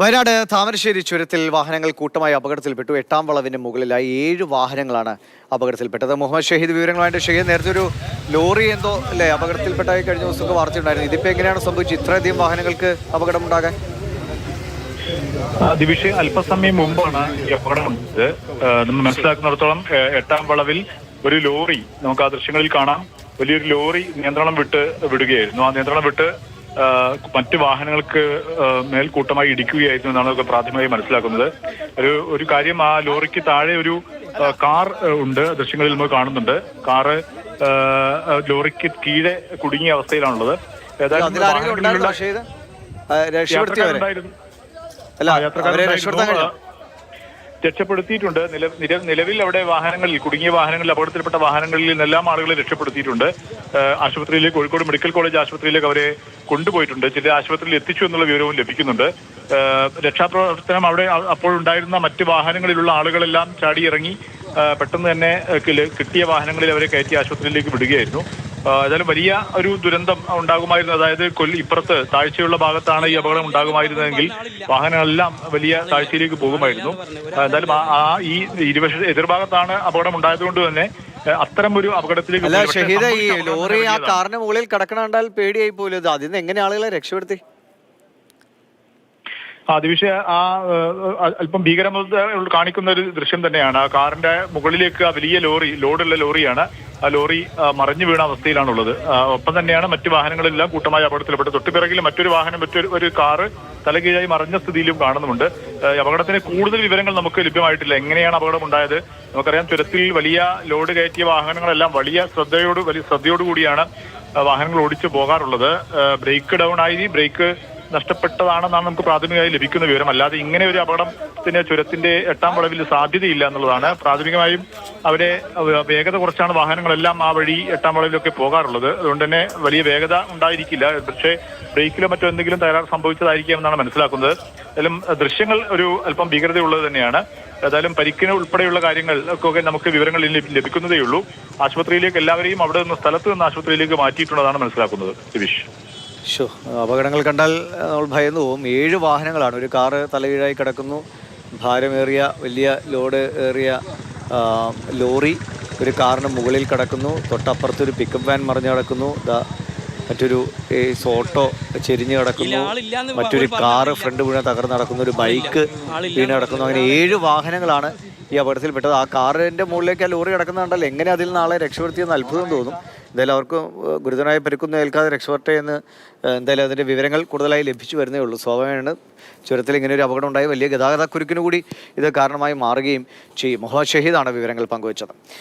വയനാട് താമരശ്ശേരി ചുരത്തിൽ വാഹനങ്ങൾ കൂട്ടമായി അപകടത്തിൽപ്പെട്ടു. 8-ാം വളവിന് മുകളിലായി 7 വാഹനങ്ങളാണ് അപകടത്തിൽപ്പെട്ടത്. മുഹമ്മദ് ഷഹീദ് വിവരങ്ങളുമായിട്ട്. ഷഹീദ്, നേരത്തെ ഒരു ലോറി എന്തോ അല്ലേ അപകടത്തിൽപ്പെട്ടായി കഴിഞ്ഞ ദിവസമൊക്കെ വാർത്തയുണ്ടായിരുന്നു. ഇതിപ്പോൾ എങ്ങനെയാണ് സംഭവിച്ചത് ഇത്രയധികം വാഹനങ്ങൾക്ക് അപകടമുണ്ടാകാൻ? ദിവിഷ്, അല്പസമയം മുമ്പാണ് ഈ അപകടമുണ്ടായത്. നമ്മൾ മനസ്സിലാക്കുന്നിടത്തോളം 8-ാം വളവിൽ ഒരു ലോറി, നമുക്ക് ആ ദൃശ്യങ്ങളിൽ കാണാം, വലിയൊരു ലോറി നിയന്ത്രണം വിടുകയായിരുന്നു. ആ നിയന്ത്രണം വിട്ട് മറ്റ് വാഹനങ്ങൾക്ക് മേൽക്കൂട്ടമായി ഇടിക്കുകയായിരുന്നു എന്നാണ് നമുക്ക് പ്രാഥമികമായി മനസ്സിലാക്കുന്നത്. ഒരു കാര്യം, ആ ലോറിക്ക് താഴെ ഒരു കാർ ഉണ്ട്, ദൃശ്യങ്ങളിൽ നമ്മൾ കാണുന്നുണ്ട്. കാറ് ലോറിക്ക് കീഴെ കുടുങ്ങിയ അവസ്ഥയിലാണുള്ളത്. രക്ഷപ്പെടുത്തിയിട്ടുണ്ട്. നിലവിൽ അവിടെ കുടുങ്ങിയ വാഹനങ്ങളിൽ, അപകടത്തിൽപ്പെട്ട വാഹനങ്ങളിൽ നിന്നെല്ലാം ആളുകളെ രക്ഷപ്പെടുത്തിയിട്ടുണ്ട്. ആശുപത്രിയിലേക്ക്, കോഴിക്കോട് മെഡിക്കൽ കോളേജ് ആശുപത്രിയിലേക്ക് അവരെ കൊണ്ടുപോയിട്ടുണ്ട്. ചില ആശുപത്രിയിൽ എത്തിച്ചു എന്നുള്ള വിവരവും ലഭിക്കുന്നുണ്ട്. രക്ഷാപ്രവർത്തനം അവിടെ അപ്പോഴുണ്ടായിരുന്ന മറ്റ് വാഹനങ്ങളിലുള്ള ആളുകളെല്ലാം ചാടിയിറങ്ങി പെട്ടെന്ന് തന്നെ കിട്ടിയ വാഹനങ്ങളിൽ അവരെ കയറ്റി ആശുപത്രിയിലേക്ക് വിടുകയായിരുന്നു. ഏതായാലും വലിയ ഒരു ദുരന്തം ഉണ്ടാകുമായിരുന്നു. അതായത് ഇപ്പുറത്ത് താഴ്ചയുള്ള ഭാഗത്താണ് ഈ അപകടം ഉണ്ടാകുമായിരുന്നതെങ്കിൽ വാഹനങ്ങളെല്ലാം വലിയ താഴ്ചയിലേക്ക് പോകുമായിരുന്നു. എന്തായാലും ഈ എതിർഭാഗത്താണ് അപകടം ഉണ്ടായതുകൊണ്ട് തന്നെ അത്തരം ഒരു അപകടത്തിലേക്ക്. ഷഹീദ്, ഈ ലോറി ആ കാറിന് മുകളിൽ കിടക്കണ കണ്ടാൽ പേടിയായി പോലും. അതിൽ നിന്ന് എങ്ങനെ ആളുകളെ രക്ഷപ്പെടുത്തി? ദിവിഷ, അല്പം ഭീകരത കാണിക്കുന്ന ഒരു ദൃശ്യം തന്നെയാണ്. ആ കാറിന്റെ മുകളിലേക്ക് ആ വലിയ ലോഡുള്ള ലോറിയാണ്. ആ ലോറി മറിഞ്ഞു വീണ അവസ്ഥയിലാണുള്ളത്. ഒപ്പം തന്നെയാണ് മറ്റു വാഹനങ്ങളെല്ലാം കൂട്ടമായി അപകടത്തിൽപ്പെട്ടത്. തൊട്ടുപിറകിൽ മറ്റൊരു വാഹനം, ഒരു കാറ് തലകീഴായി മറിഞ്ഞ സ്ഥിതിയിലും കാണുന്നുണ്ട്. അപകടത്തിന് കൂടുതൽ വിവരങ്ങൾ നമുക്ക് ലഭ്യമായിട്ടില്ല. എങ്ങനെയാണ് അപകടം ഉണ്ടായത്? നമുക്കറിയാം, ചുരത്തിൽ വലിയ ലോഡ് കയറ്റിയ വാഹനങ്ങളെല്ലാം വലിയ ശ്രദ്ധയോടുകൂടിയാണ് വാഹനങ്ങൾ ഓടിച്ചു പോകാറുള്ളത്. ബ്രേക്ക് ഡൗൺ ആയി, ബ്രേക്ക് നഷ്ടപ്പെട്ടതാണെന്നാണ് നമുക്ക് പ്രാഥമികമായി ലഭിക്കുന്ന വിവരം. അല്ലാതെ ഇങ്ങനെ ഒരു അപകടത്തിന് ചുരത്തിന്റെ 8-ാം വളവിൽ സാധ്യതയില്ല എന്നുള്ളതാണ്. പ്രാഥമികമായും അവരെ വേഗത കുറച്ചാണ് വാഹനങ്ങളെല്ലാം ആ വഴി 8-ാം വളവിലൊക്കെ പോകാറുള്ളത്. അതുകൊണ്ട് തന്നെ വലിയ വേഗത ഉണ്ടായിരിക്കില്ല. പക്ഷേ ബ്രേക്കിലോ മറ്റോ എന്തെങ്കിലും തകരാറ് സംഭവിച്ചതായിരിക്കാം എന്നാണ് മനസ്സിലാക്കുന്നത്. ഏതായാലും ദൃശ്യങ്ങൾ അല്പം ഭീകരതയുള്ളത് തന്നെയാണ്. ഏതായാലും പരിക്കിന് ഉൾപ്പെടെയുള്ള കാര്യങ്ങൾക്കൊക്കെ നമുക്ക് വിവരങ്ങൾ ലഭിക്കുന്നതേ ഉള്ളൂ. ആശുപത്രിയിലേക്ക് എല്ലാവരെയും അവിടെ നിന്ന്, സ്ഥലത്ത് നിന്ന് ആശുപത്രിയിലേക്ക് മാറ്റിയിട്ടുള്ളതാണ് മനസ്സിലാക്കുന്നത്. ദിവിഷ്, അപകടങ്ങൾ കണ്ടാൽ നമ്മൾ ഭയന്നു പോകും. 7 വാഹനങ്ങളാണ്. ഒരു കാറ് തലകീഴായി കിടക്കുന്നു, ഭാരമേറിയ വലിയ ലോഡ് ഏറിയ ലോറി ഒരു കാറിന് മുകളിൽ കിടക്കുന്നു. തൊട്ടപ്പുറത്തൊരു പിക്കപ്പ് വാൻ മറിഞ്ഞ് കിടക്കുന്നു. മറ്റൊരു ഓട്ടോ ചെരിഞ്ഞ് കിടക്കുന്നു. മറ്റൊരു കാറ് ഫ്രണ്ട് വീണ് തകർന്ന് നടക്കുന്നു. ഒരു ബൈക്ക് വീണ് കിടക്കുന്നു. അങ്ങനെ 7 വാഹനങ്ങളാണ് ഈ അപകടത്തിൽപ്പെട്ടത്. ആ കാറിൻ്റെ മുകളിലേക്ക് ആ ലോറി കിടക്കുന്ന കണ്ടാൽ എങ്ങനെ അതിൽ നിന്ന് ആളെ രക്ഷപ്പെടുത്തിയെന്ന് അത്ഭുതം തോന്നും. എന്തായാലും അവർക്ക് ഗുരുതരമായ പരിക്കൊന്നും ഏൽക്കാതെ രക്ഷപ്പെട്ടെ എന്ന് എന്തായാലും അതിൻ്റെ വിവരങ്ങൾ കൂടുതലായി ലഭിച്ചു വരുന്നേ ഉള്ളൂ. സ്വാഭാവികമാണ്, ചുരത്തിൽ ഇങ്ങനെ ഒരു അപകടം ഉണ്ടായി വലിയ ഗതാഗത കുരുക്കിനു കൂടി ഇത് കാരണമായി മാറുകയും ചെയ്യും. മുഹമ്മദ് ഷഹീദാണ് വിവരങ്ങൾ പങ്കുവച്ചത്.